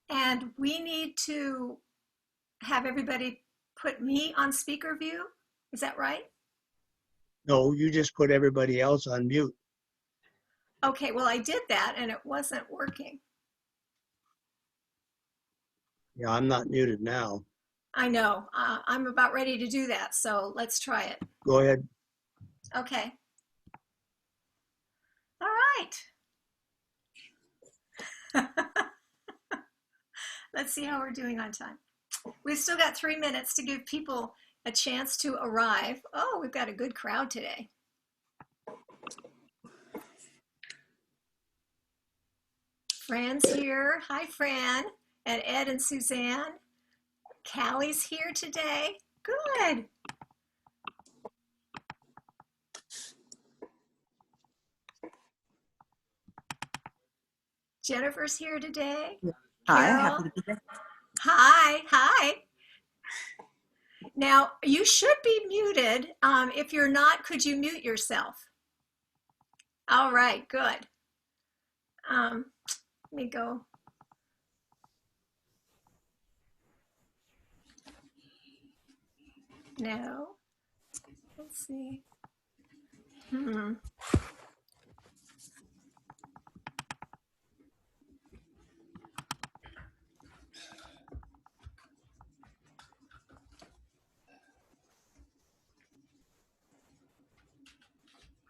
And we need to have everybody put me on speaker view. Is that right? No, you just put everybody else on mute. Okay, well, I did that and it wasn't working. Yeah, I'm not muted now. I know. I'm about ready to do that, so let's try it. Go ahead. Okay. All right. Let's see how we're doing on time. We've still got 3 minutes to give people a chance to arrive. Oh, we've got a good crowd today. Fran's here. Hi, Fran. And Ed and Suzanne. Callie's here today. Good. Jennifer's here today. Hi, Carol. happy to be here. Hi. Hi. Now, you should be muted. If you're not, could you mute yourself? All right, good. Let me go. No. Let's see. Hmm.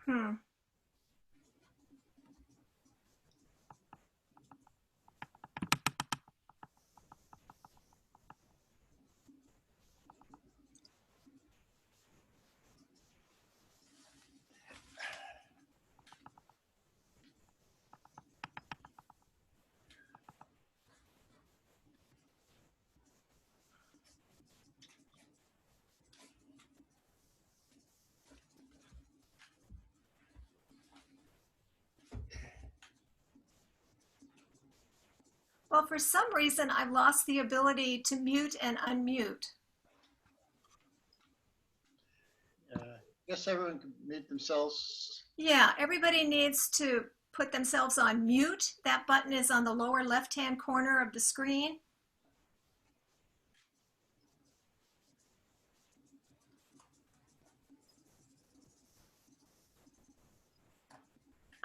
Hmm. Well, for some reason, I've lost the ability to mute and unmute. Guess everyone can mute themselves. Yeah, everybody needs to put themselves on mute. That button is on the lower left-hand corner of the screen.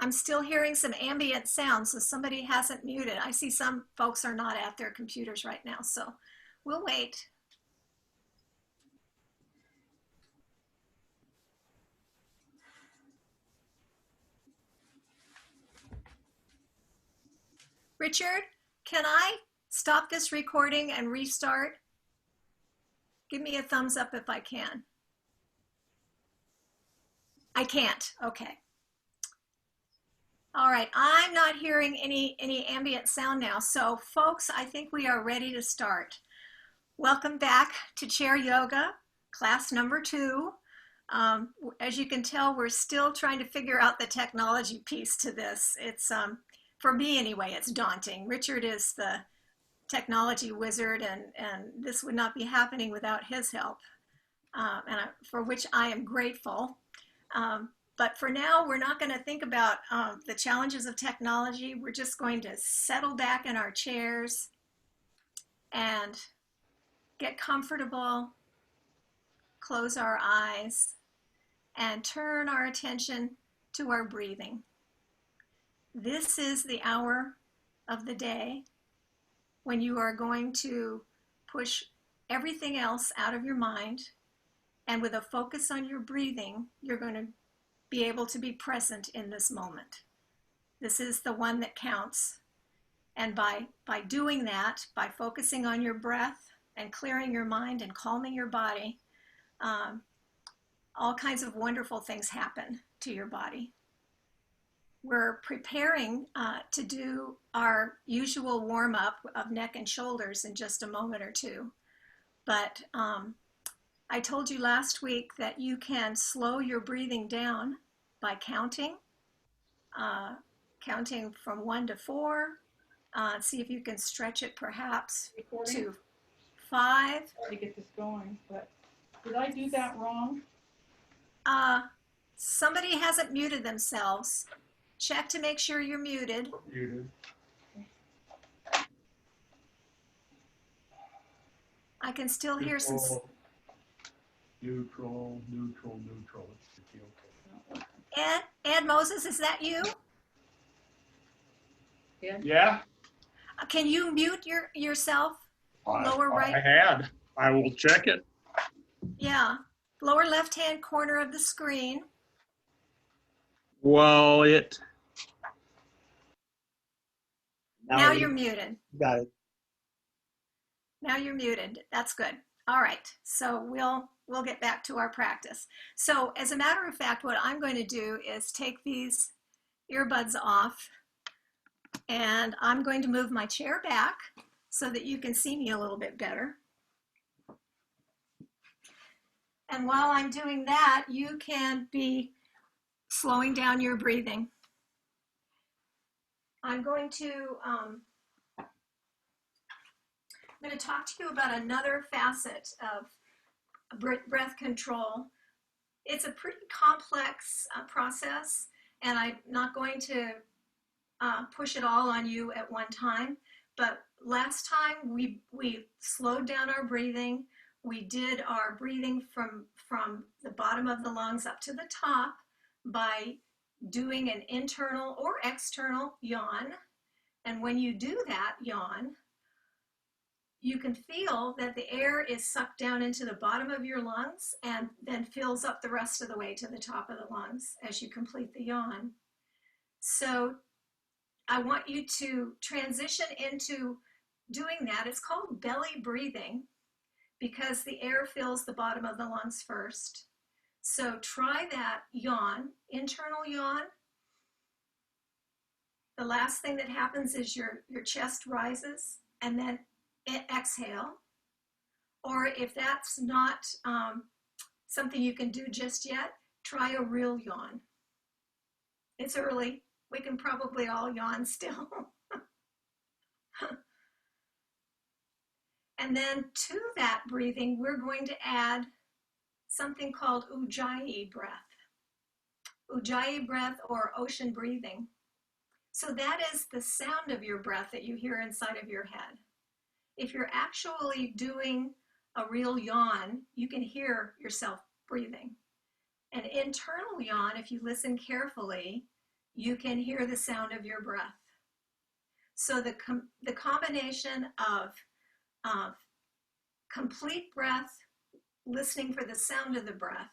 I'm still hearing some ambient sound, so somebody hasn't muted. I see some folks are not at their computers right now, so we'll wait. Richard, can I stop this recording and restart? Give me a thumbs up if I can. I can't. Okay. All right, I'm not hearing any ambient sound now. So folks, I think we are ready to start. Welcome back to Chair Yoga, class number 2. As you can tell, we're still trying to figure out the technology piece to this. It's, for me anyway, it's daunting. Richard is the technology wizard, and this would not be happening without his help, for which I am grateful. But for now, we're not going to think about the challenges of technology. We're just going to settle back in our chairs and get comfortable, close our eyes, and turn our attention to our breathing. This is the hour of the day when you are going to push everything else out of your mind, and with a focus on your breathing, you're going to be able to be present in this moment. This is the one that counts. And by doing that, by focusing on your breath and clearing your mind and calming your body, all kinds of wonderful things happen to your body. We're preparing to do our usual warm-up of neck and shoulders in just a moment or two. But I told you last week that you can slow your breathing down by counting from 1 to 4. See if you can stretch it perhaps to 5. To get this going, but did I do that wrong? Somebody hasn't muted themselves. Check to make sure you're muted. Muted. I can still hear some. Neutral. It should be okay. Ed Moses, is that you? Yeah, Can you mute yourself? Lower right. I had. I will check it. Yeah. Lower left-hand corner of the screen. Well, Now you're muted. Got it. Now you're muted. That's good. All right. So we'll get back to our practice. So as a matter of fact, what I'm going to do is take these earbuds off, and I'm going to move my chair back so that you can see me a little bit better. And while I'm doing that, you can be slowing down your breathing. I'm going to talk to you about another facet of breath control. It's a pretty complex process, and I'm not going to push it all on you at one time. But last time we slowed down our breathing. We did our breathing from the bottom of the lungs up to the top by doing an internal or external yawn. And when you do that yawn, you can feel that the air is sucked down into the bottom of your lungs and then fills up the rest of the way to the top of the lungs as you complete the yawn. So I want you to transition into doing that. It's called belly breathing because the air fills the bottom of the lungs first. So try that yawn, internal yawn. The last thing that happens is your chest rises, and then exhale. Or if that's not something you can do just yet, try a real yawn. It's early. We can probably all yawn still. And then to that breathing, we're going to add something called Ujjayi breath. Ujjayi breath, or ocean breathing. So that is the sound of your breath that you hear inside of your head. If you're actually doing a real yawn, you can hear yourself breathing. An internal yawn, if you listen carefully, you can hear the sound of your breath. So the combination of complete breath, listening for the sound of the breath,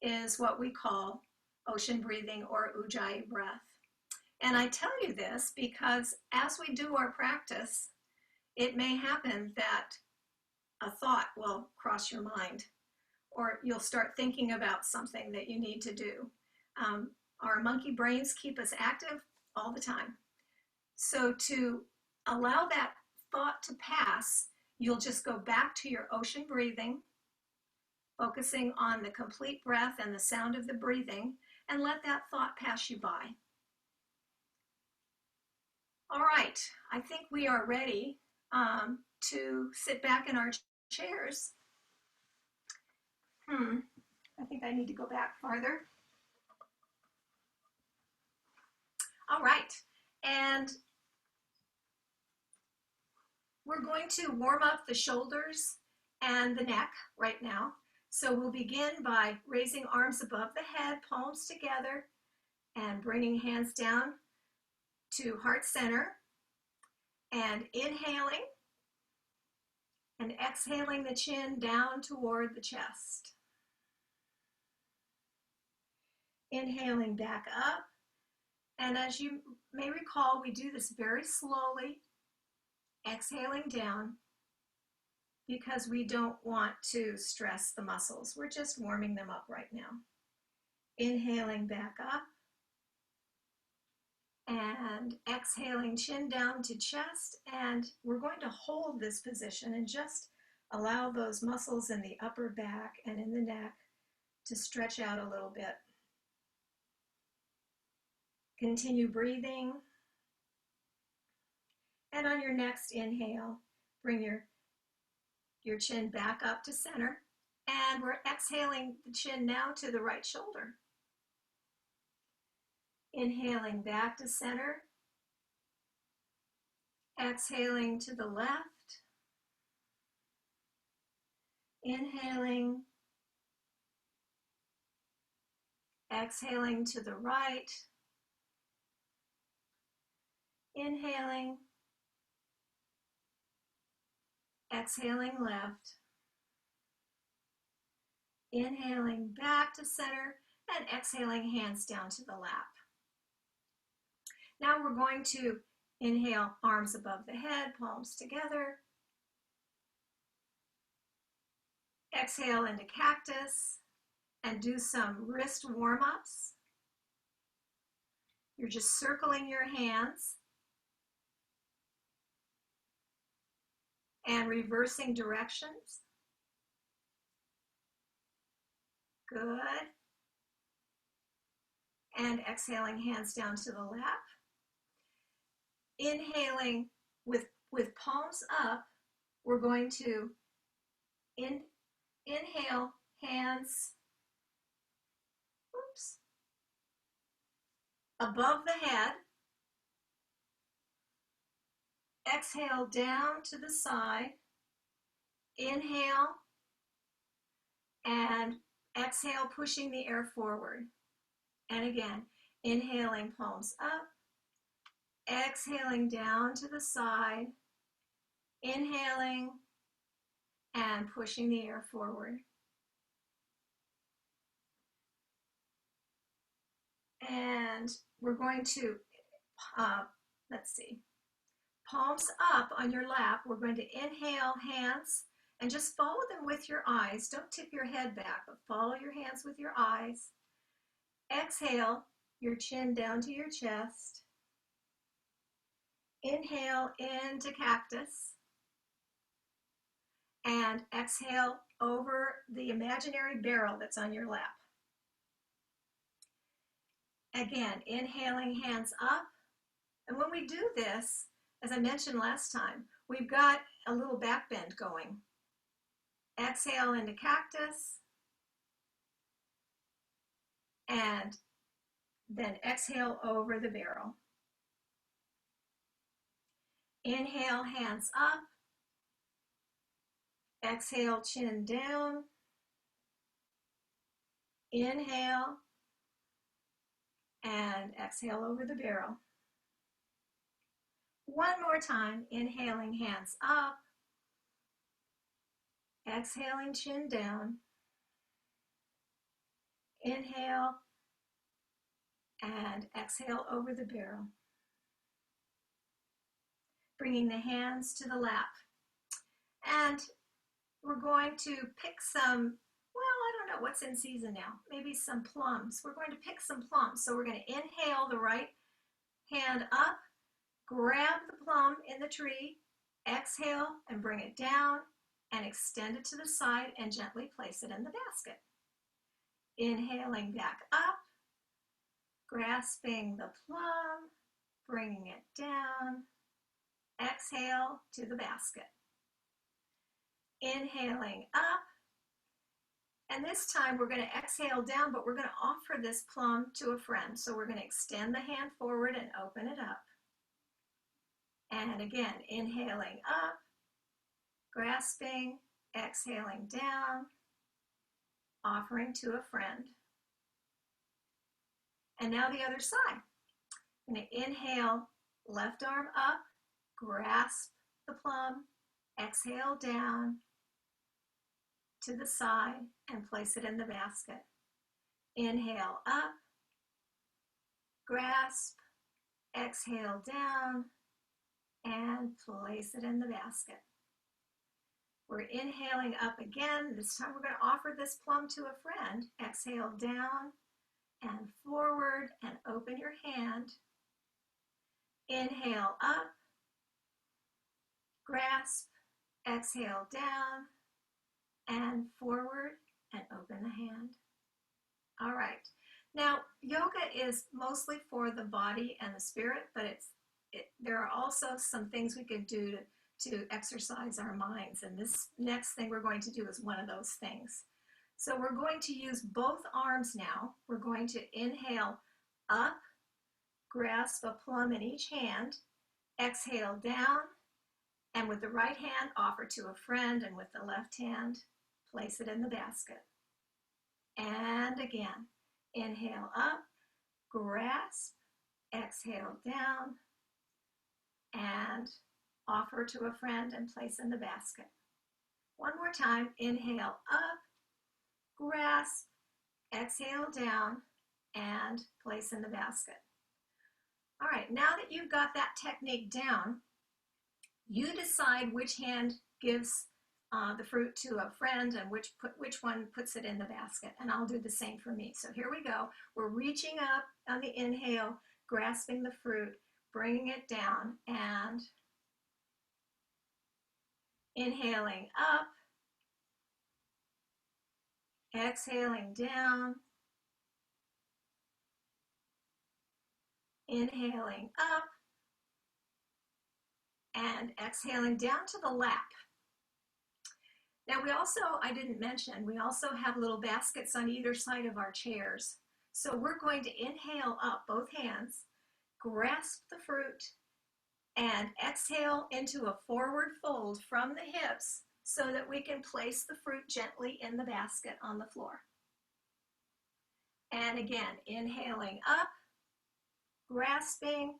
is what we call ocean breathing or Ujjayi breath. And I tell you this because as we do our practice, it may happen that a thought will cross your mind, or you'll start thinking about something that you need to do. Our monkey brains keep us active all the time. So to allow that thought to pass, you'll just go back to your ocean breathing, focusing on the complete breath and the sound of the breathing, and let that thought pass you by. All right, I think we are ready to sit back in our chairs. I think I need to go back farther. All right, and we're going to warm up the shoulders and the neck right now. So we'll begin by raising arms above the head, palms together, and bringing hands down to heart center, and inhaling and exhaling the chin down toward the chest. Inhaling back up, and as you may recall, we do this very slowly, exhaling down because we don't want to stress the muscles. We're just warming them up right now. Inhaling back up, and exhaling chin down to chest, and we're going to hold this position and just allow those muscles in the upper back and in the neck to stretch out a little bit. Continue breathing, and on your next inhale, bring your chin back up to center, and we're exhaling the chin now to the right shoulder. Inhaling back to center, exhaling to the left, Inhaling, exhaling to the right, inhaling, exhaling left, inhaling back to center, and exhaling hands down to the lap. Now we're going to inhale, arms above the head, palms together. Exhale into cactus and do some wrist warm-ups. You're just circling your hands and reversing directions. Good. And exhaling hands down to the lap. Inhaling with palms up, we're going to inhale, hands, oops, above the head. Exhale down to the side. Inhale and exhale, pushing the air forward. And again, inhaling, palms up. Exhaling down to the side. Inhaling and pushing the air forward. And we're going to, let's see, palms up on your lap. We're going to inhale, hands, and just follow them with your eyes. Don't tip your head back, but follow your hands with your eyes. Exhale, your chin down to your chest. Inhale into cactus. And exhale over the imaginary barrel that's on your lap. Again, inhaling, hands up. And when we do this, as I mentioned last time, we've got a little back bend going. Exhale into cactus. And then exhale over the barrel. Inhale, hands up. Exhale, chin down. Inhale. And exhale over the barrel. One more time, inhaling, hands up. Exhaling, chin down. Inhale. And exhale over the barrel. Bringing the hands to the lap. And we're going to pick some, well, I don't know what's in season now. Maybe some plums. We're going to pick some plums. So we're going to inhale the right hand up, grab the plum in the tree, exhale and bring it down and extend it to the side and gently place it in the basket. Inhaling back up, grasping the plum, bringing it down, exhale to the basket. Inhaling up, and this time we're going to exhale down, but we're going to offer this plum to a friend. So we're going to extend the hand forward and open it up. And again, inhaling up, grasping, exhaling down, offering to a friend. And now the other side. I'm going to inhale, left arm up, grasp the plum, exhale down to the side and place it in the basket. Inhale up, grasp, exhale down, and place it in the basket. We're inhaling up again. This time we're going to offer this plum to a friend. Exhale down and forward and open your hand. Inhale up, grasp, exhale down, and forward and open the hand. All right. Now, yoga is mostly for the body and the spirit, but there are also some things we could do to exercise our minds. And this next thing we're going to do is one of those things. So we're going to use both arms now. We're going to inhale up, grasp a plum in each hand, exhale down, and with the right hand offer to a friend, and with the left hand place it in the basket. And again, inhale up, grasp, exhale down, and offer to a friend and place in the basket. One more time, inhale up, grasp, exhale down, and place in the basket. All right, now that you've got that technique down, you decide which hand gives the fruit to a friend and which one puts it in the basket. And I'll do the same for me. So here we go. We're reaching up on the inhale, grasping the fruit, bringing it down, and inhaling up, exhaling down, inhaling up, and exhaling down to the lap. Now we also, I didn't mention, we also have little baskets on either side of our chairs. So we're going to inhale up, both hands, grasp the fruit, and exhale into a forward fold from the hips so that we can place the fruit gently in the basket on the floor. And again, inhaling up, grasping,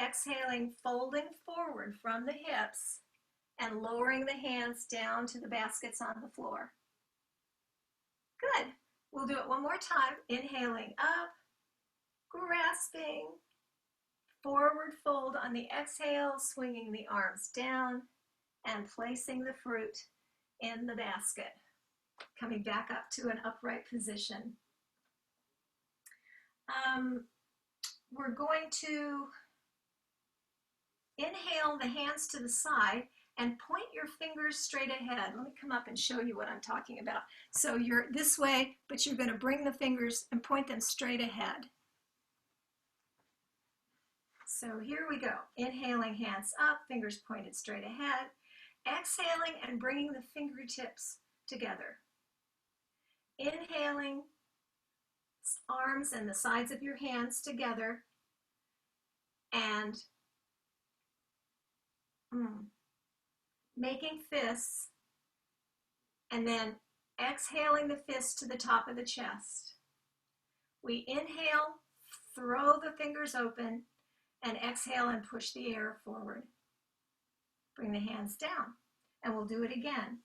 exhaling, folding forward from the hips, and lowering the hands down to the baskets on the floor. Good. We'll do it one more time. Inhaling up, grasping, forward fold on the exhale, swinging the arms down, and placing the fruit in the basket. Coming back up to an upright position. We're going to inhale the hands to the side and point your fingers straight ahead. Let me come up and show you what I'm talking about. So you're this way, but you're going to bring the fingers and point them straight ahead. So here we go. Inhaling, hands up, fingers pointed straight ahead. Exhaling and bringing the fingertips together. Inhaling, arms and the sides of your hands together, and making fists, and then exhaling the fist to the top of the chest. We inhale, throw the fingers open, and exhale and push the air forward. Bring the hands down, and we'll do it again.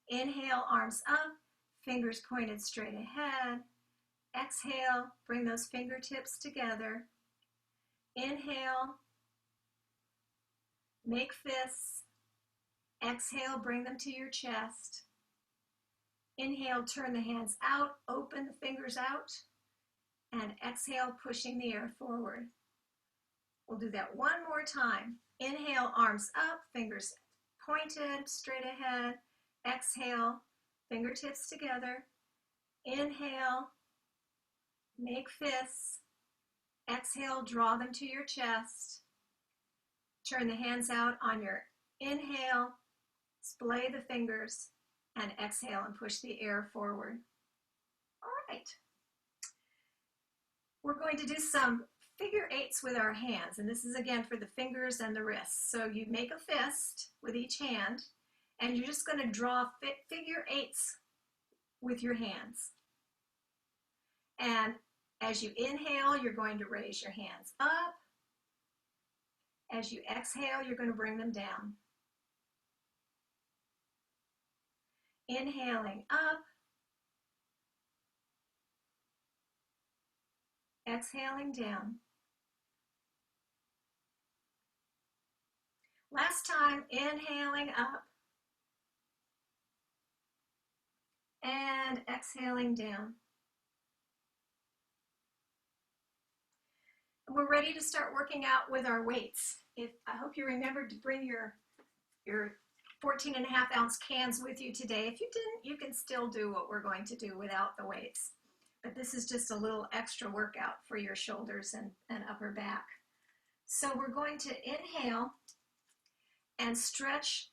Inhale, arms up, fingers pointed straight ahead. Exhale, bring those fingertips together. Inhale, make fists. Exhale, bring them to your chest. Inhale, turn the hands out, open the fingers out, and exhale, pushing the air forward. We'll do that one more time. Inhale, arms up, fingers pointed straight ahead. Exhale, fingertips together. Inhale, make fists. Exhale, draw them to your chest. Turn the hands out on your inhale, splay the fingers, and exhale and push the air forward. All right. We're going to do some figure eights with our hands, and this is again for the fingers and the wrists. So you make a fist with each hand, and you're just going to draw figure eights with your hands. And as you inhale, you're going to raise your hands up. As you exhale, you're going to bring them down. Inhaling up. Exhaling down. Last time, inhaling up. And exhaling down. We're ready to start working out with our weights. I hope you remembered to bring your 14.5-ounce cans with you today. If you didn't, you can still do what we're going to do without the weights. But this is just a little extra workout for your shoulders and upper back. So we're going to inhale and stretch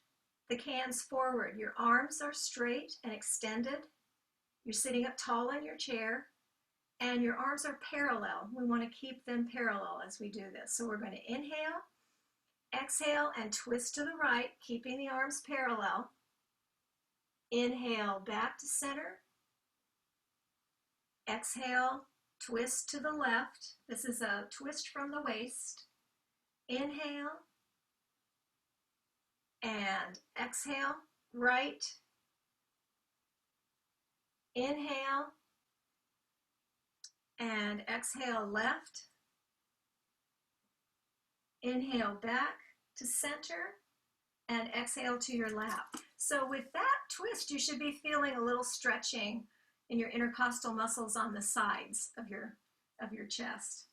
the cans forward. Your arms are straight and extended. You're sitting up tall in your chair. And your arms are parallel. We want to keep them parallel as we do this. So we're going to inhale, exhale, and twist to the right, keeping the arms parallel. Inhale, back to center. Exhale, twist to the left. This is a twist from the waist. Inhale and exhale, right. Inhale and exhale, left. Inhale back to center and exhale to your lap. So with that twist, you should be feeling a little stretching in your intercostal muscles on the sides of your chest.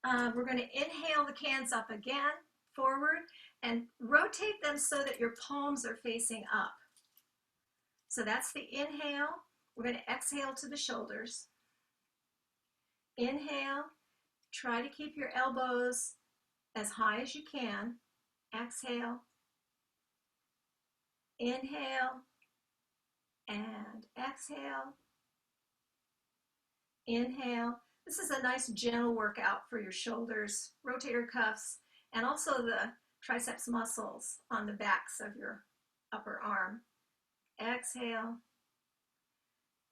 We're going to inhale the cans up again, forward, and rotate them so that your palms are facing up. So that's the inhale. We're going to exhale to the shoulders. Inhale, try to keep your elbows as high as you can. Exhale, inhale, and exhale, inhale. This is a nice gentle workout for your shoulders, rotator cuffs, and also the triceps muscles on the backs of your upper arm. Exhale,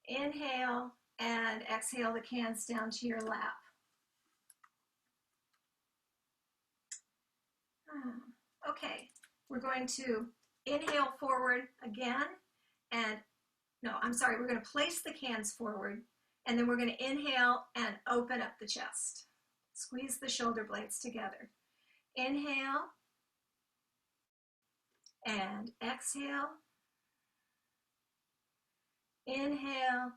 inhale, and exhale the cans down to your lap. Okay, we're going to inhale forward again, and no, I'm sorry, we're going to place the cans forward, and then we're going to inhale and open up the chest. Squeeze the shoulder blades together. Inhale and exhale. Inhale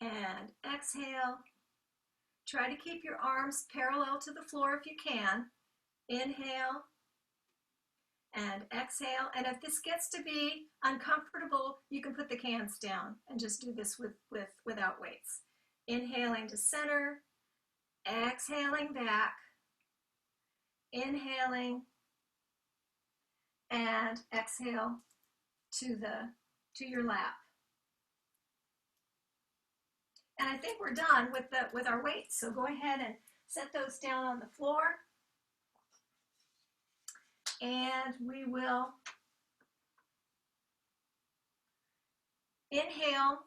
and exhale. Try to keep your arms parallel to the floor if you can. Inhale and exhale. And if this gets to be uncomfortable, you can put the cans down and just do this without weights. Inhaling to center, exhaling back, inhaling, and exhale to your lap. And I think we're done with our weights. So go ahead and set those down on the floor. And we will inhale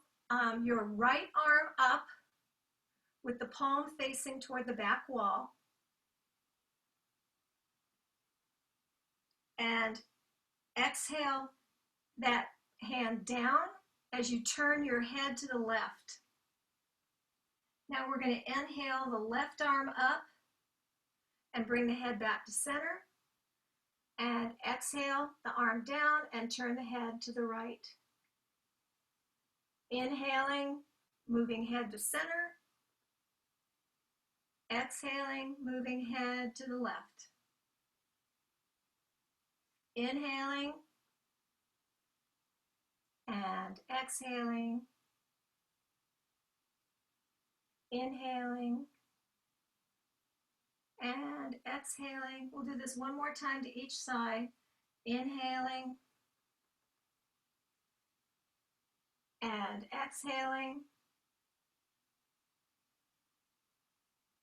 your right arm up with the palm facing toward the back wall. And exhale that hand down as you turn your head to the left. Now we're going to inhale the left arm up and bring the head back to center. And exhale the arm down and turn the head to the right. Inhaling, moving head to center. Exhaling, moving head to the left. Inhaling and exhaling. Inhaling and exhaling. We'll do this one more time to each side. Inhaling and exhaling.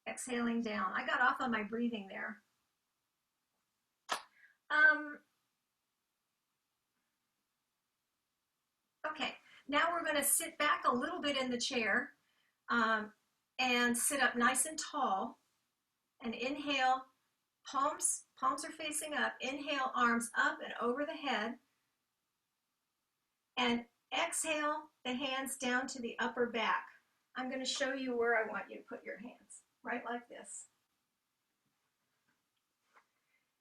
Exhaling down. I got off on my breathing there. Okay, now we're going to sit back a little bit in the chair and sit up nice and tall. And inhale, palms are facing up. Inhale, arms up and over the head. And exhale the hands down to the upper back. I'm going to show you where I want you to put your hands, right like this.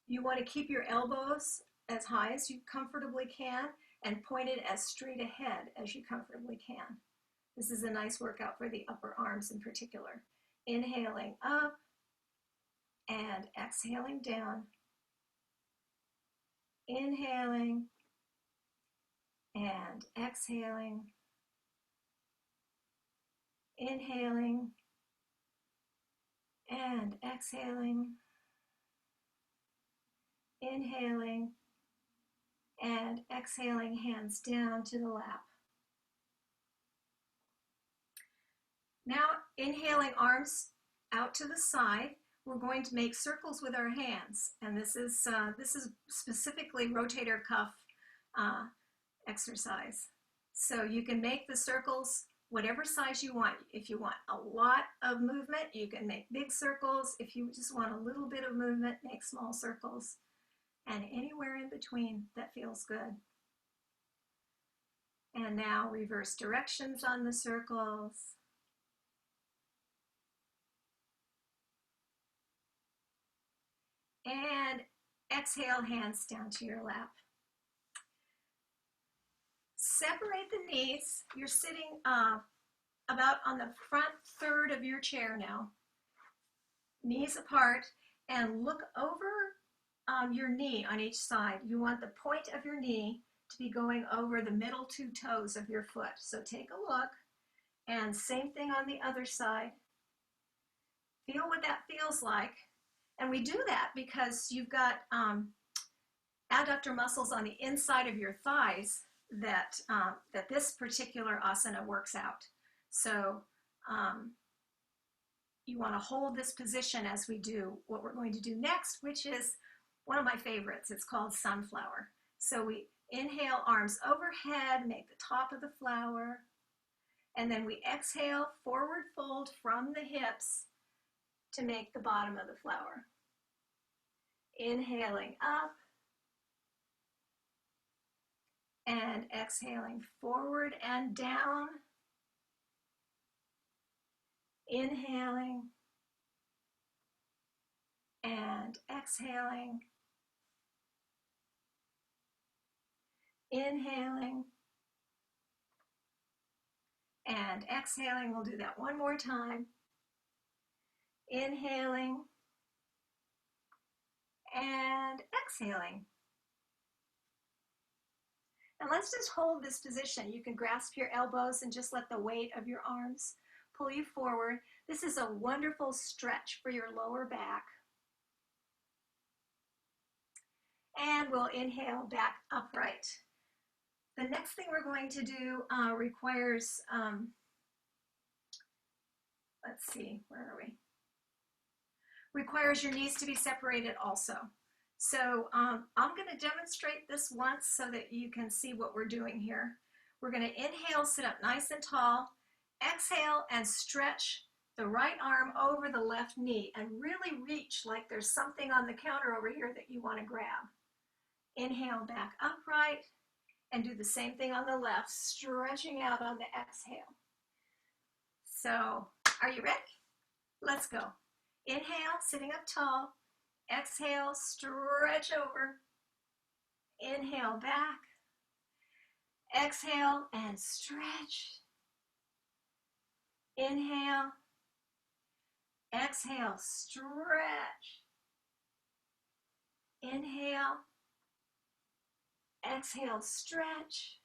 You want to keep your elbows as high as you comfortably can and pointed as straight ahead as you comfortably can. This is a nice workout for the upper arms in particular. Inhaling up and exhaling down. Inhaling and exhaling. Inhaling and exhaling. Inhaling and exhaling, hands down to the lap. Now inhaling, arms out to the side. We're going to make circles with our hands, and this is specifically rotator cuff exercise. So you can make the circles whatever size you want. If you want a lot of movement, you can make big circles. If you just want a little bit of movement, make small circles. And anywhere in between that feels good. And now reverse directions on the circles. And exhale, hands down to your lap. Separate the knees. You're sitting about on the front third of your chair now. Knees apart, and look over your knee on each side. You want the point of your knee to be going over the middle two toes of your foot. So take a look, and same thing on the other side. Feel what that feels like. And we do that because you've got adductor muscles on the inside of your thighs that this particular asana works out. So you want to hold this position as we do what we're going to do next, which is one of my favorites. It's called sunflower. So we inhale, arms overhead, make the top of the flower, and then we exhale, forward fold from the hips to make the bottom of the flower. Inhaling up and exhaling forward and down. Inhaling and exhaling. Inhaling and exhaling. We'll do that one more time. Inhaling and exhaling. And let's just hold this position. You can grasp your elbows and just let the weight of your arms pull you forward. This is a wonderful stretch for your lower back. And we'll inhale back upright. The next thing we're going to do requires, let's see, where are we? Requires your knees to be separated also. So I'm going to demonstrate this once so that you can see what we're doing here. We're going to inhale, sit up nice and tall. Exhale and stretch the right arm over the left knee and really reach like there's something on the counter over here that you want to grab. Inhale back upright and do the same thing on the left, stretching out on the exhale. So, are you ready? Let's go. Inhale, sitting up tall. Exhale, stretch over. Inhale back. Exhale and stretch. Inhale. Exhale, stretch. Inhale. Exhale, stretch.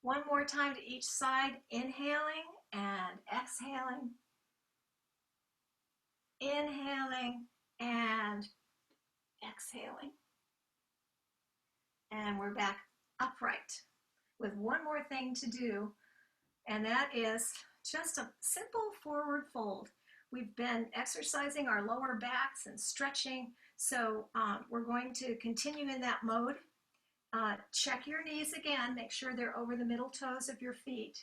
One more time to each side, inhaling and exhaling. Inhaling and exhaling. And we're back upright with one more thing to do, and that is just a simple forward fold. We've been exercising our lower backs and stretching, so we're going to continue in that mode. Check your knees again, make sure they're over the middle toes of your feet.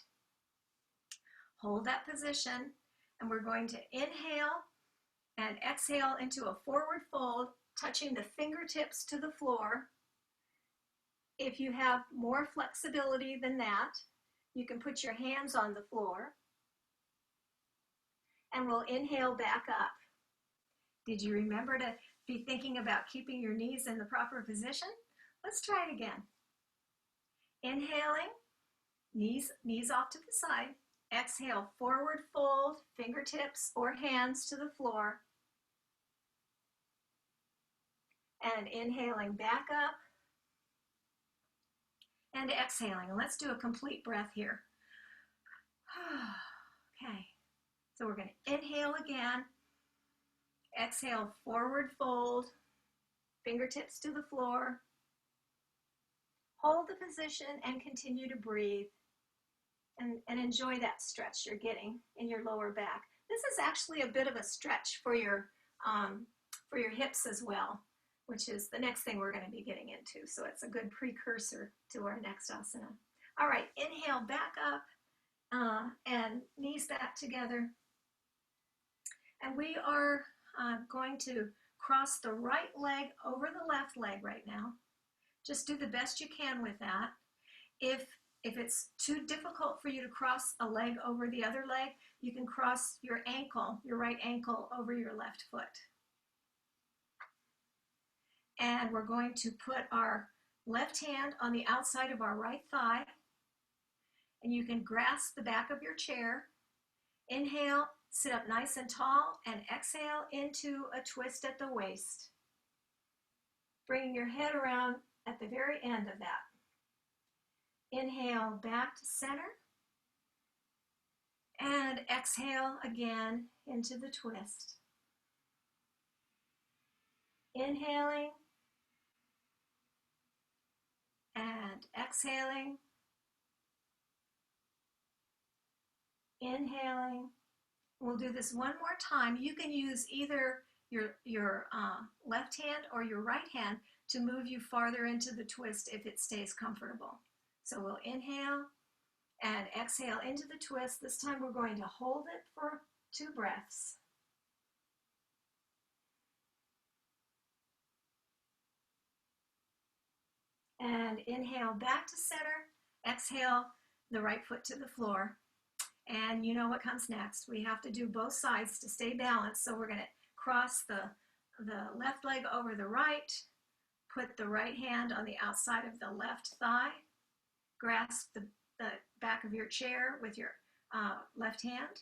Hold that position, and we're going to inhale and exhale into a forward fold, touching the fingertips to the floor. If you have more flexibility than that, you can put your hands on the floor. And we'll inhale back up. Did you remember to be thinking about keeping your knees in the proper position? Let's try it again. Inhaling, knees off to the side. Exhale, forward fold, fingertips or hands to the floor. And inhaling back up. And exhaling. And let's do a complete breath here. Okay. So we're going to inhale again. Exhale, forward fold, fingertips to the floor. Hold the position and continue to breathe. And enjoy that stretch you're getting in your lower back. This is actually a bit of a stretch for your hips as well. which is the next thing we're going to be getting into. So it's a good precursor to our next asana. All right, inhale, back up, and knees back together. And we are going to cross the right leg over the left leg right now. Just do the best you can with that. If it's too difficult for you to cross a leg over the other leg, you can cross your ankle, your right ankle, over your left foot. And we're going to put our left hand on the outside of our right thigh, and you can grasp the back of your chair. Inhale, sit up nice and tall, and exhale into a twist at the waist. Bringing your head around at the very end of that. Inhale, back to center, and exhale again into the twist. Inhaling, and exhaling, inhaling. We'll do this one more time. You can use either your left hand or your right hand to move you farther into the twist if it stays comfortable. So we'll inhale and exhale into the twist. This time we're going to hold it for 2 breaths. And inhale back to center, exhale the right foot to the floor. And you know what comes next. We have to do both sides to stay balanced. So we're going to cross the left leg over the right, put the right hand on the outside of the left thigh, grasp the back of your chair with your left hand,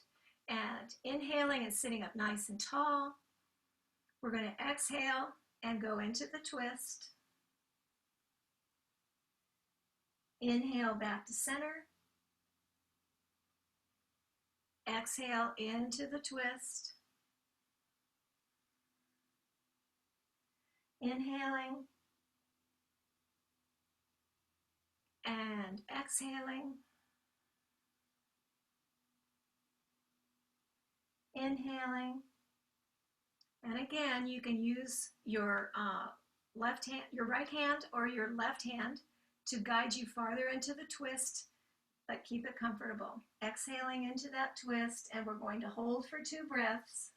and inhaling and sitting up nice and tall. We're going to exhale and go into the twist. Inhale back to center. Exhale into the twist. Inhaling and exhaling. Inhaling. And again, you can use your left hand, your right hand or your left hand to guide you farther into the twist, but keep it comfortable. Exhaling into that twist, and we're going to hold for 2 breaths.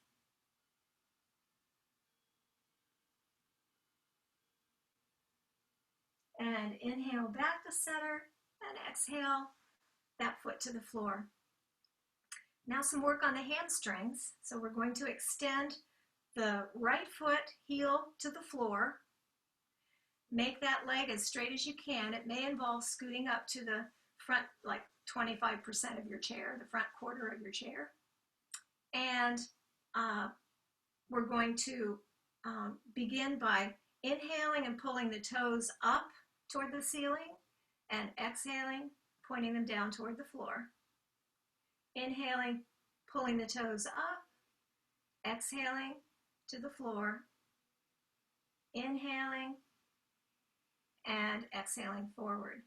And inhale back to center, and exhale that foot to the floor. Now some work on the hamstrings. So we're going to extend the right foot heel to the floor. Make that leg as straight as you can. It may involve scooting up to the front, like 25% of your chair, the front quarter of your chair. And we're going to begin by inhaling and pulling the toes up toward the ceiling, and exhaling, pointing them down toward the floor. Inhaling, pulling the toes up, exhaling to the floor, inhaling, and exhaling forward.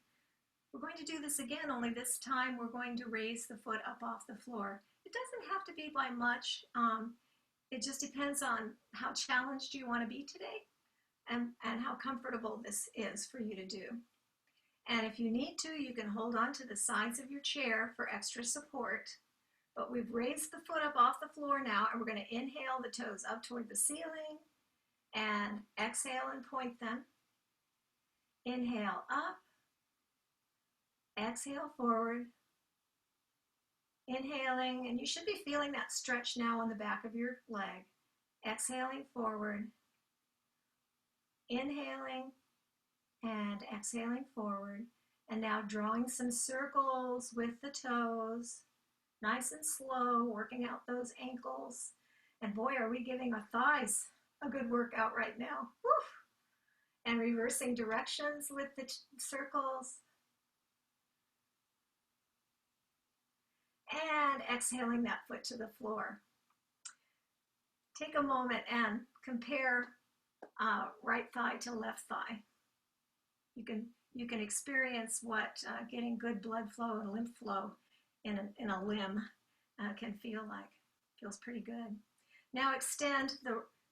We're going to do this again, only this time we're going to raise the foot up off the floor. It doesn't have to be by much. It just depends on how challenged you want to be today and how comfortable this is for you to do. And if you need to, you can hold on to the sides of your chair for extra support. But we've raised the foot up off the floor now, and we're going to inhale the toes up toward the ceiling and exhale and point them. Inhale up, exhale forward, inhaling, and you should be feeling that stretch now on the back of your leg. Exhaling forward, inhaling and exhaling forward, and now drawing some circles with the toes, nice and slow, working out those ankles. And boy, are we giving our thighs a good workout right now. Woo! And reversing directions with the circles. And exhaling that foot to the floor. Take a moment and compare right thigh to left thigh. You can experience what getting good blood flow and lymph flow in a limb can feel like. Feels pretty good. Now extend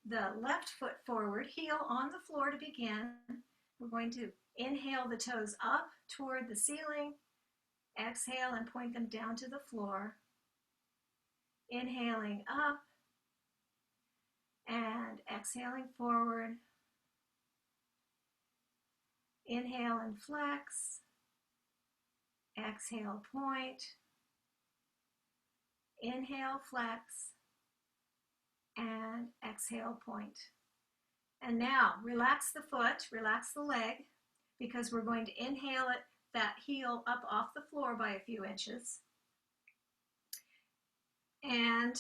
the left foot forward, heel on the floor to begin. We're going to inhale the toes up toward the ceiling, exhale and point them down to the floor. Inhaling up and exhaling forward. Inhale and flex. Exhale, point. Inhale, flex. And exhale, point. And now relax the foot, relax the leg, because we're going to inhale it, that heel up off the floor by a few inches. And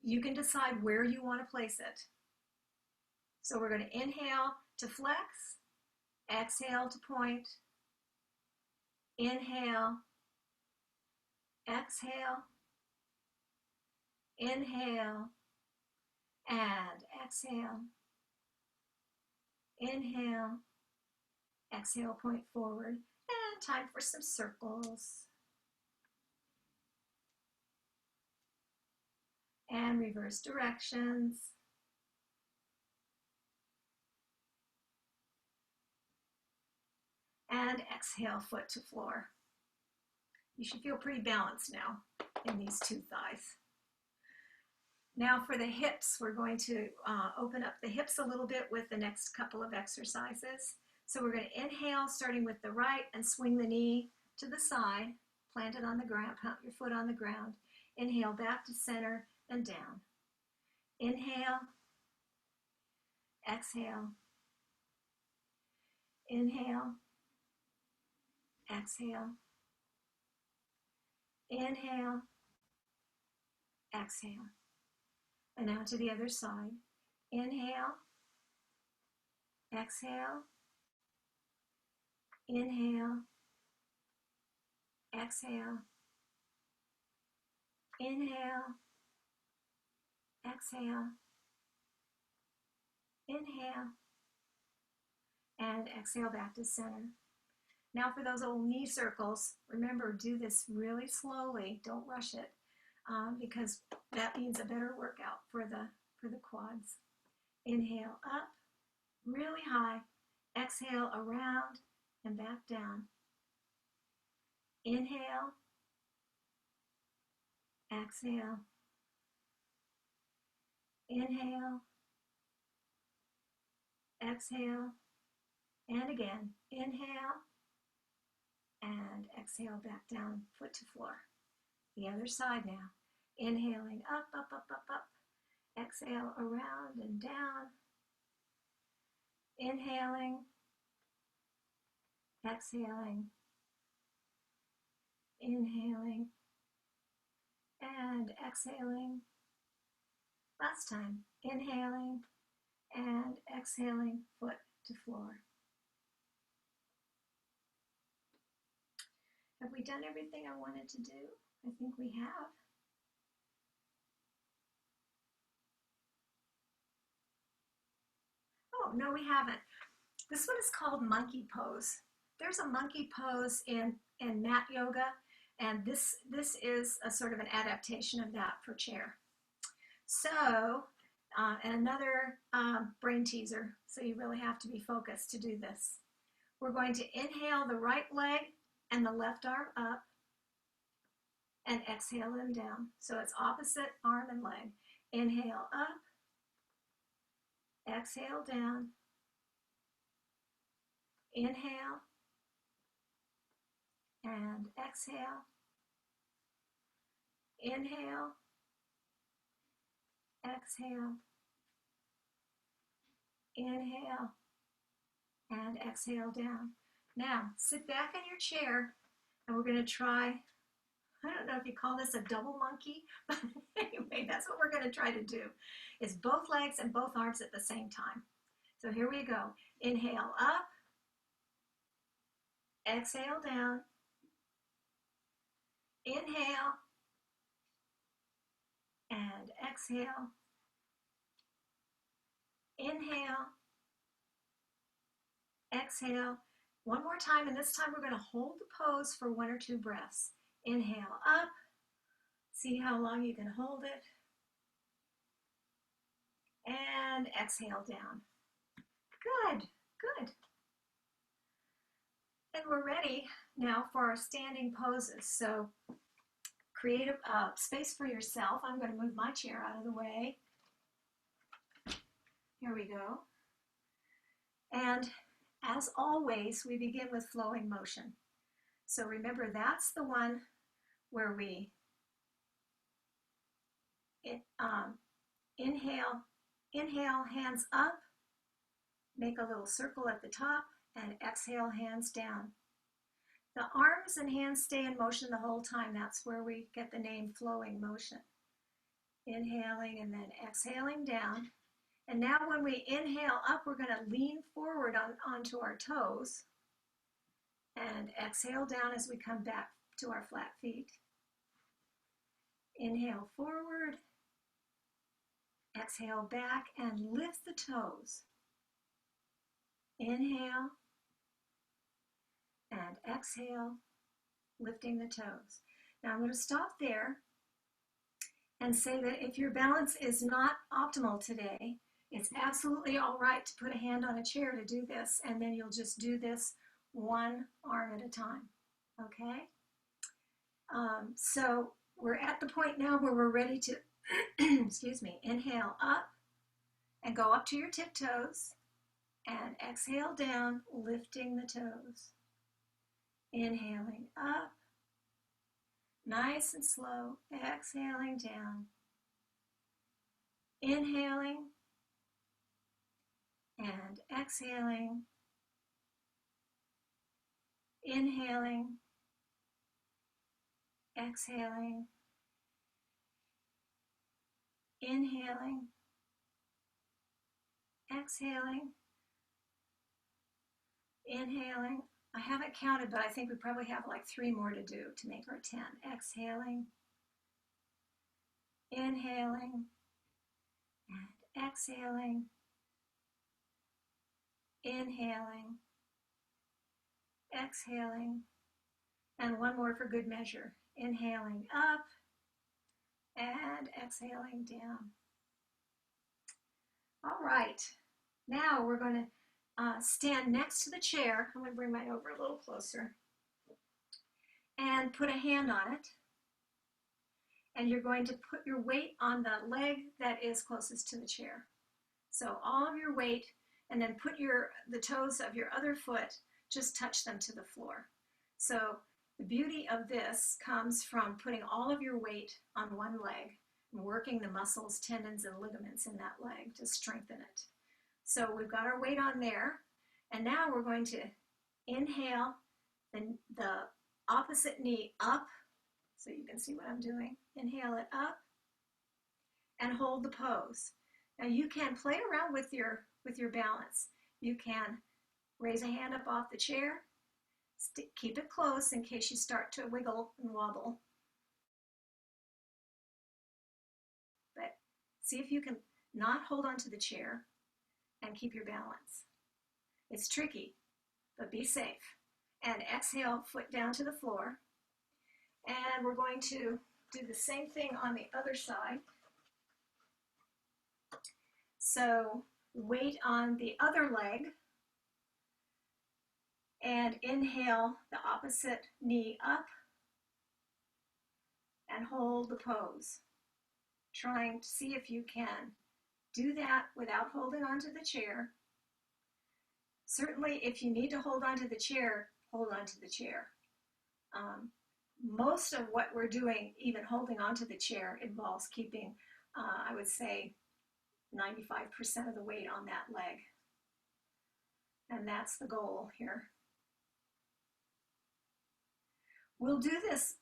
you can decide where you want to place it. So we're going to inhale to flex, exhale to point, inhale, exhale, inhale, and exhale, inhale, exhale, point forward, and time for some circles. And reverse directions. And exhale, foot to floor. You should feel pretty balanced now in these two thighs. Now for the hips, we're going to open up the hips a little bit with the next couple of exercises. So we're going to inhale, starting with the right, and swing the knee to the side, plant it on the ground, plant your foot on the ground. Inhale, back to center and down. Inhale, exhale, inhale, exhale, inhale, exhale. And now to the other side. Inhale, exhale, inhale, exhale, inhale, exhale, inhale, and exhale back to center. Now for those old knee circles, remember, do this really slowly. Don't rush it, because that means a better workout for the quads. Inhale up, really high. Exhale around and back down. Inhale, exhale, inhale, exhale, and again. Inhale, and exhale back down, foot to floor. The other side now. Inhaling up, up, up, up, up. Exhale around and down. Inhaling, exhaling, inhaling, and exhaling. Last time. Inhaling and exhaling, foot to floor. Have we done everything I wanted to do? I think we have. Oh, no, we haven't. This one is called monkey pose. There's a monkey pose in mat yoga, and this is a sort of an adaptation of that for chair. So, and another brain teaser, so you really have to be focused to do this. We're going to inhale the right leg and the left arm up, and exhale them down. So it's opposite arm and leg. Inhale up, exhale down, inhale, and exhale, inhale, exhale, inhale, and exhale down. Now, sit back in your chair, and we're going to try, I don't know if you call this a double monkey, but anyway, that's what we're going to try to do, is both legs and both arms at the same time. So here we go. Inhale up, exhale down, inhale, and exhale, inhale, exhale. One more time, and this time we're going to hold the pose for 1 or 2 breaths. Inhale up, see how long you can hold it. And exhale down. Good, good. And we're ready now for our standing poses. So create a space for yourself. I'm going to move my chair out of the way. Here we go. And as always, we begin with flowing motion. So remember, that's the one where we inhale, hands up, make a little circle at the top, and exhale, hands down. The arms and hands stay in motion the whole time. That's where we get the name flowing motion. Inhaling and then exhaling down. And now when we inhale up, we're going to lean forward onto our toes and exhale down as we come back to our flat feet. Inhale forward, exhale back, and lift the toes. Inhale and exhale, lifting the toes. Now I'm going to stop there and say that if your balance is not optimal today, it's absolutely all right to put a hand on a chair to do this, and then you'll just do this one arm at a time, okay? So we're at the point now where we're ready to, excuse me, inhale up and go up to your tiptoes, and exhale down, lifting the toes. Inhaling up, nice and slow, exhaling down. Inhaling and exhaling. Inhaling, exhaling. Inhaling, exhaling. Inhaling. I haven't counted, but I think we probably have like 3 more to do to make our 10. Exhaling, inhaling, and exhaling. Inhaling, exhaling, and one more for good measure. Inhaling up and exhaling down. All right, now we're going to stand next to the chair. I'm going to bring mine over a little closer and put a hand on it. And you're going to put your weight on the leg that is closest to the chair. So all of your weight, and then put the toes of your other foot, just touch them to the floor. So the beauty of this comes from putting all of your weight on one leg and working the muscles, tendons, and ligaments in that leg to strengthen it. So we've got our weight on there, and now we're going to inhale the opposite knee up, so you can see what I'm doing. Inhale it up and hold the pose. Now you can play around with your balance. You can raise a hand up off the chair, keep it close in case you start to wiggle and wobble. But see if you can not hold onto the chair and keep your balance. It's tricky, but be safe. And exhale, foot down to the floor. And we're going to do the same thing on the other side. So weight on the other leg, and inhale the opposite knee up and hold the pose. Trying to see if you can do that without holding onto the chair. Certainly if you need to hold onto the chair, hold onto the chair. Most of what we're doing, even holding onto the chair, involves keeping, I would say, 95% of the weight on that leg. And that's the goal here. We'll do this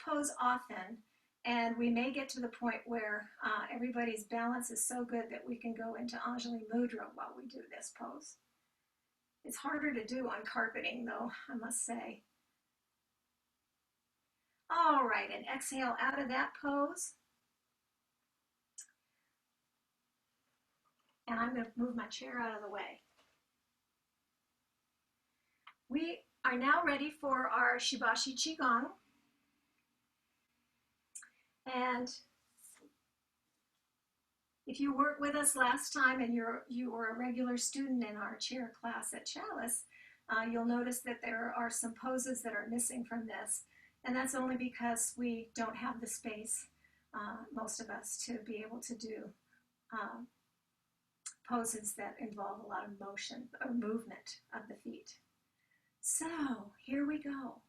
pose often, and we may get to the point where everybody's balance is so good that we can go into Anjali Mudra while we do this pose. It's harder to do on carpeting though, I must say. All right, and exhale out of that pose. And I'm going to move my chair out of the way. We are now ready for our Shibashi Qigong. And If you weren't with us last time and you were a regular student in our chair class at Chalice, you'll notice that there are some poses that are missing from this. And that's only because we don't have the space, most of us, to be able to do poses that involve a lot of motion or movement of the feet. So here we go.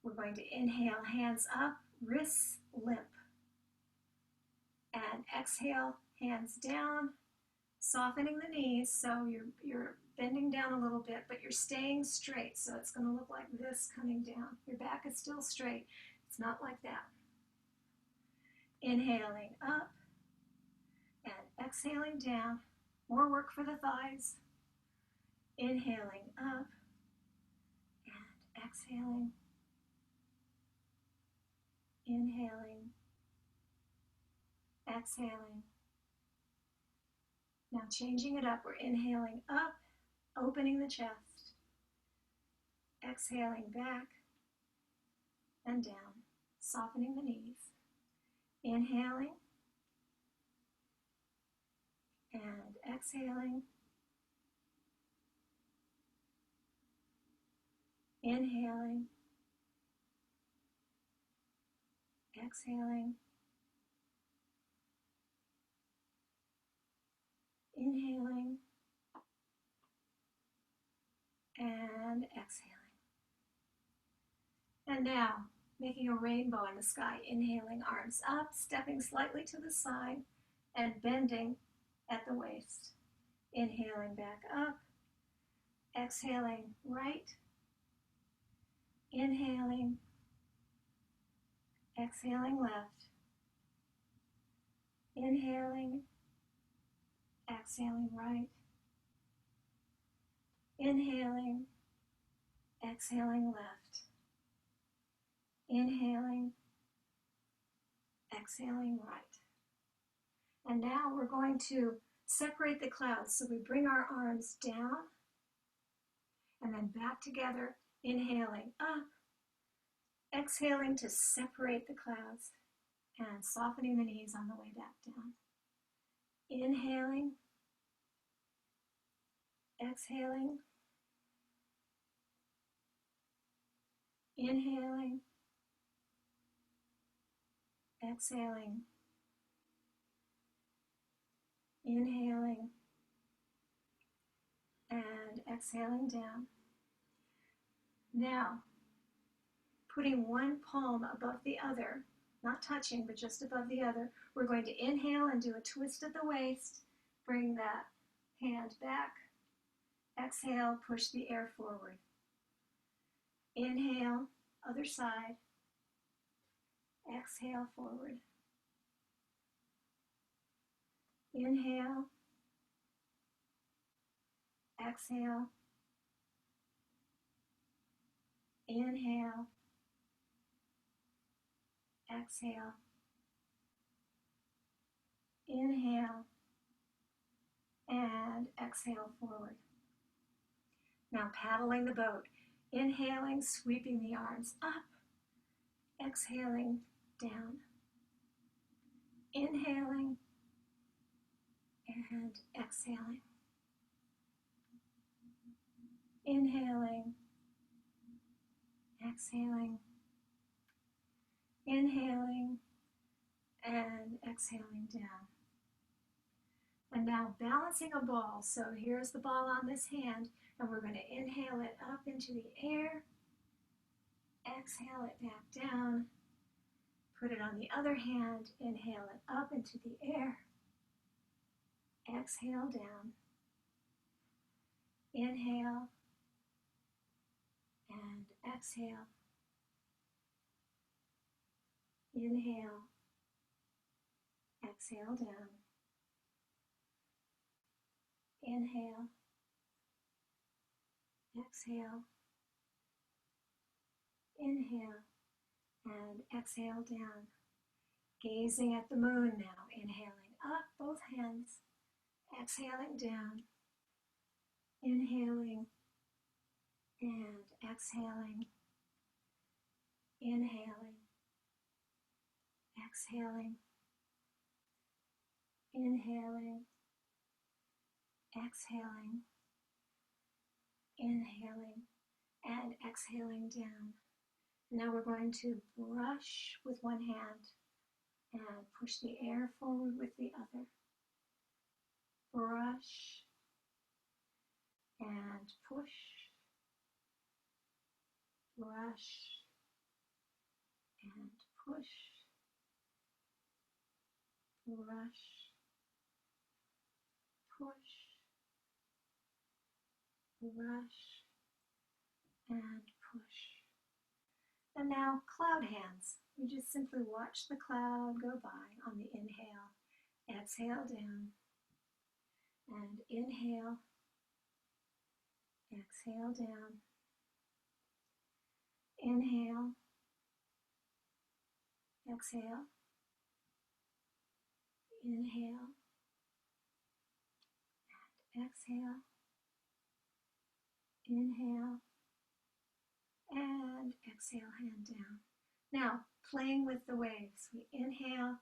We're going to inhale, hands up, wrists limp. And exhale, hands down, softening the knees. So you're bending down a little bit, but you're staying straight. So it's going to look like this coming down. Your back is still straight. It's not like that. Inhaling up and exhaling down. More work for the thighs. Inhaling up and exhaling. Inhaling, exhaling. Now changing it up, we're inhaling up, opening the chest, exhaling back and down, softening the knees. Inhaling and exhaling. Inhaling, exhaling. Inhaling and exhaling. And now, making a rainbow in the sky, inhaling, arms up, stepping slightly to the side, and bending at the waist. Inhaling back up, exhaling right, inhaling, exhaling left, inhaling, exhaling right, inhaling, exhaling left, inhaling, exhaling right. And now we're going to separate the clouds. So we bring our arms down and then back together, inhaling up, exhaling to separate the clouds and softening the knees on the way back down. Inhaling, exhaling, inhaling, exhaling, inhaling, and exhaling down. Now, putting one palm above the other, not touching, but just above the other, we're going to inhale and do a twist at the waist, bring that hand back, exhale, push the air forward. Inhale, other side, exhale, forward. Inhale, exhale, inhale, exhale, inhale, and exhale forward. Now paddling the boat, inhaling, sweeping the arms up, exhaling, down, inhaling, and exhaling, inhaling, exhaling, inhaling, and exhaling down. And now balancing a ball. So here's the ball on this hand, and we're going to inhale it up into the air, exhale it back down, put it on the other hand, inhale it up into the air, exhale down, inhale, and exhale, inhale, exhale down, inhale, exhale, inhale, and exhale down. Gazing at the moon now, inhaling up, both hands, exhaling down, inhaling and exhaling, inhaling, exhaling, inhaling, exhaling, inhaling, and exhaling down. Now we're going to brush with one hand and push the air forward with the other. Brush and push, brush and push, brush, push, brush, and push. And now cloud hands. We just simply watch the cloud go by on the inhale. Exhale down. And inhale. Exhale down. Inhale. Exhale. Inhale. And exhale. Inhale. And exhale, hand down. Now, playing with the waves. We inhale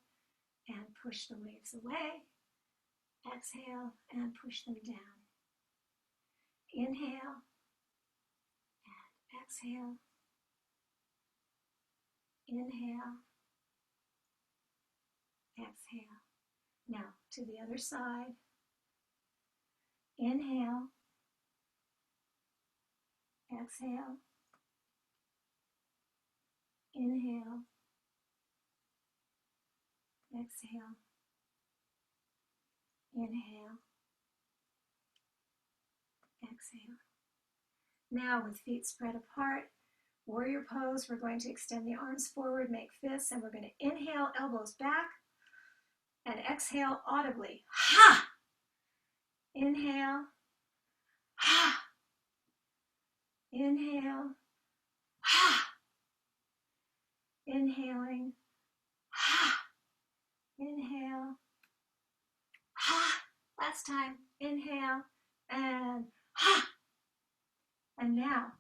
and push the waves away. Exhale and push them down. Inhale and exhale. Inhale, exhale. Now, to the other side. Inhale, exhale. Inhale, exhale, inhale, exhale. Now with feet spread apart, warrior pose, we're going to extend the arms forward, make fists, and we're going to inhale, elbows back, and exhale audibly. Ha! Inhale, ha! Inhale, ha! Inhaling, ha! Inhale, ha! Last time, inhale, and ha! And now,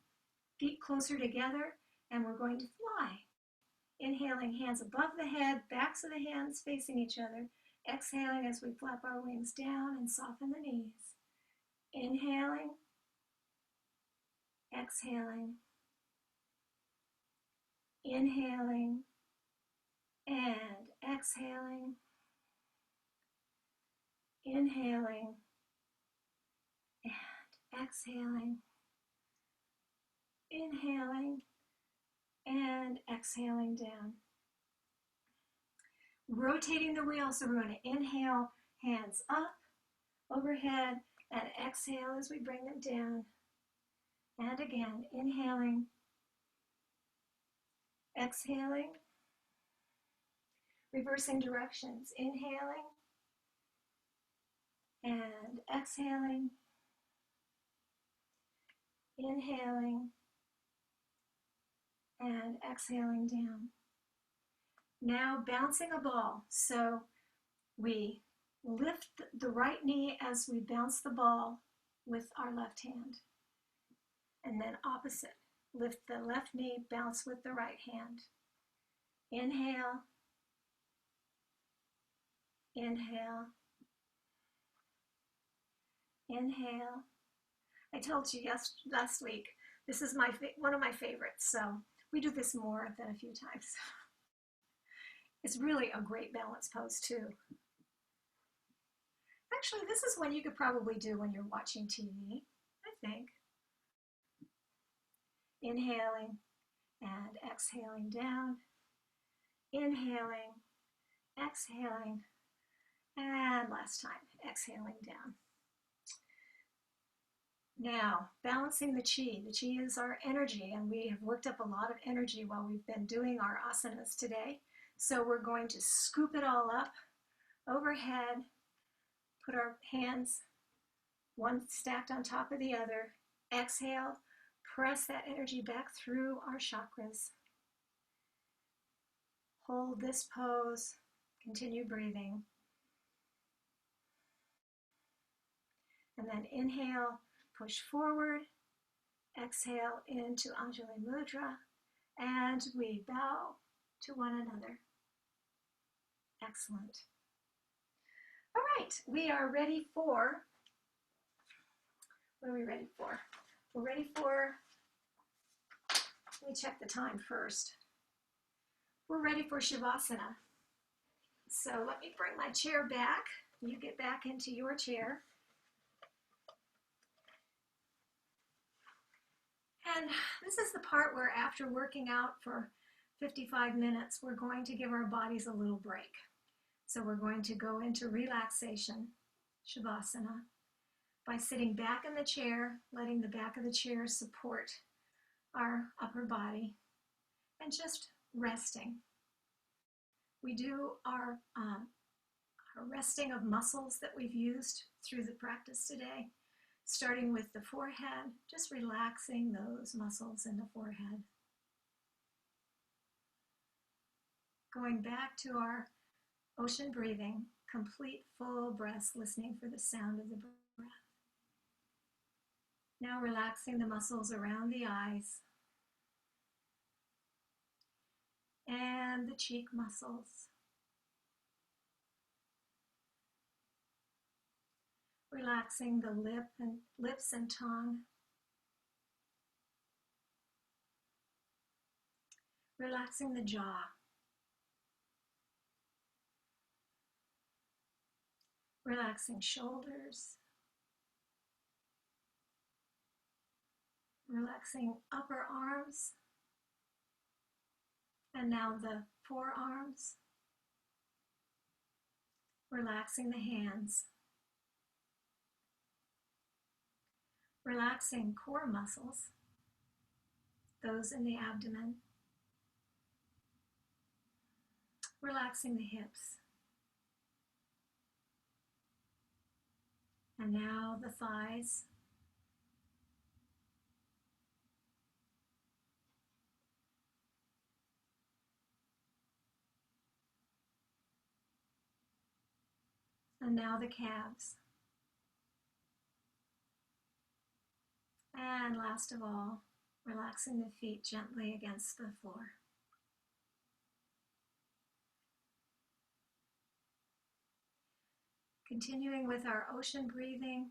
feet closer together, and we're going to fly. Inhaling, hands above the head, backs of the hands facing each other. Exhaling as we flap our wings down and soften the knees. Inhaling, exhaling, inhaling, and exhaling, inhaling, and exhaling, inhaling, and exhaling down. Rotating the wheel, so we're going to inhale, hands up, overhead, and exhale as we bring them down. And again, inhaling, exhaling, reversing directions, inhaling, and exhaling, inhaling, and exhaling down. Now bouncing a ball. So we lift the right knee as we bounce the ball with our left hand. And then opposite. Lift the left knee, bounce with the right hand. Inhale, inhale, inhale. I told you last week, this is one of my favorites, so we do this more than a few times. It's really a great balance pose too. Actually, this is one you could probably do when you're watching TV, I think. Inhaling and exhaling down. Inhaling, exhaling, and last time, exhaling down. Now, balancing the chi. The chi is our energy, and we have worked up a lot of energy while we've been doing our asanas today. So we're going to scoop it all up overhead, put our hands one stacked on top of the other. Exhale, press that energy back through our chakras. Hold this pose, continue breathing. And then inhale, push forward, exhale into Anjali Mudra, and we bow to one another. Excellent. All right, we are ready for, what are we ready for? We're ready for, let me check the time first. We're ready for Shavasana. So let me bring my chair back. You get back into your chair. And this is the part where after working out for 55 minutes, we're going to give our bodies a little break. So we're going to go into relaxation, Shavasana, by sitting back in the chair, letting the back of the chair support our upper body, and just resting. We do our resting of muscles that we've used through the practice today, starting with the forehead, just relaxing those muscles in the forehead. Going back to our ocean breathing, complete full breaths, listening for the sound of the breath. Now relaxing the muscles around the eyes and the cheek muscles. Relaxing the lips and tongue. Relaxing the jaw. Relaxing shoulders. Relaxing upper arms. And now the forearms. Relaxing the hands. Relaxing core muscles, those in the abdomen. Relaxing the hips. And now the thighs. And now the calves. And last of all, relaxing the feet gently against the floor. Continuing with our ocean breathing,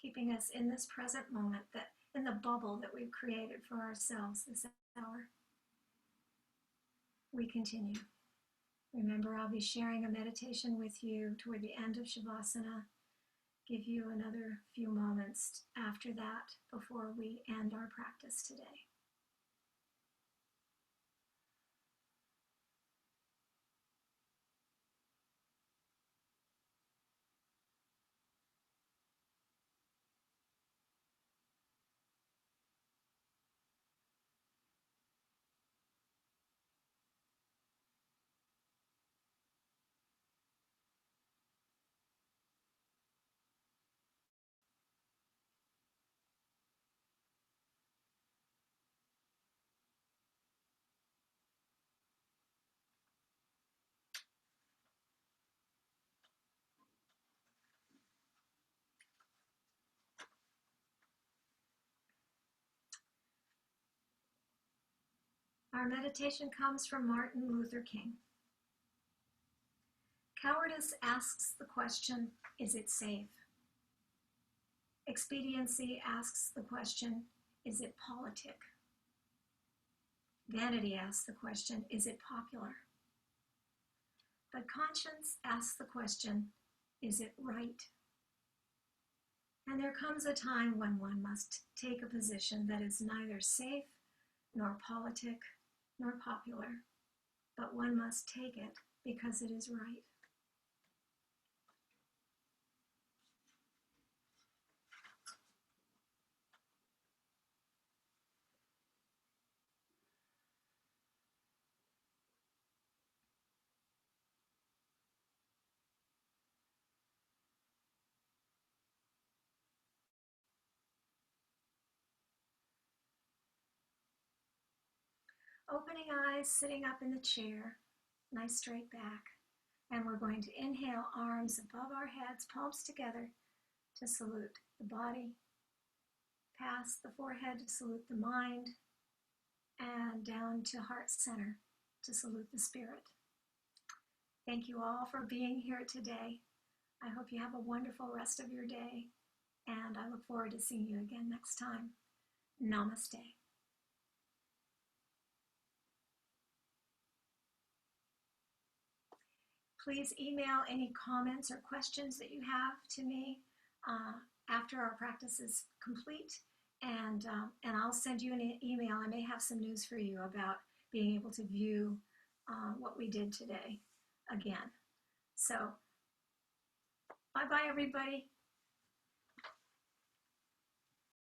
keeping us in this present moment, that in the bubble that we've created for ourselves this hour. We continue. Remember, I'll be sharing a meditation with you toward the end of Shavasana. Give you another few moments after that before we end our practice today. Our meditation comes from Martin Luther King. Cowardice asks the question, is it safe? Expediency asks the question, is it politic? Vanity asks the question, is it popular? But conscience asks the question, is it right? And there comes a time when one must take a position that is neither safe, nor politic, nor popular, but one must take it because it is right. Opening eyes, sitting up in the chair, nice straight back. And we're going to inhale, arms above our heads, palms together to salute the body. Past the forehead to salute the mind. And down to heart center to salute the spirit. Thank you all for being here today. I hope you have a wonderful rest of your day, and I look forward to seeing you again next time. Namaste. Please email any comments or questions that you have to me after our practice is complete, and I'll send you an email. I may have some news for you about being able to view what we did today again. So, bye-bye, everybody.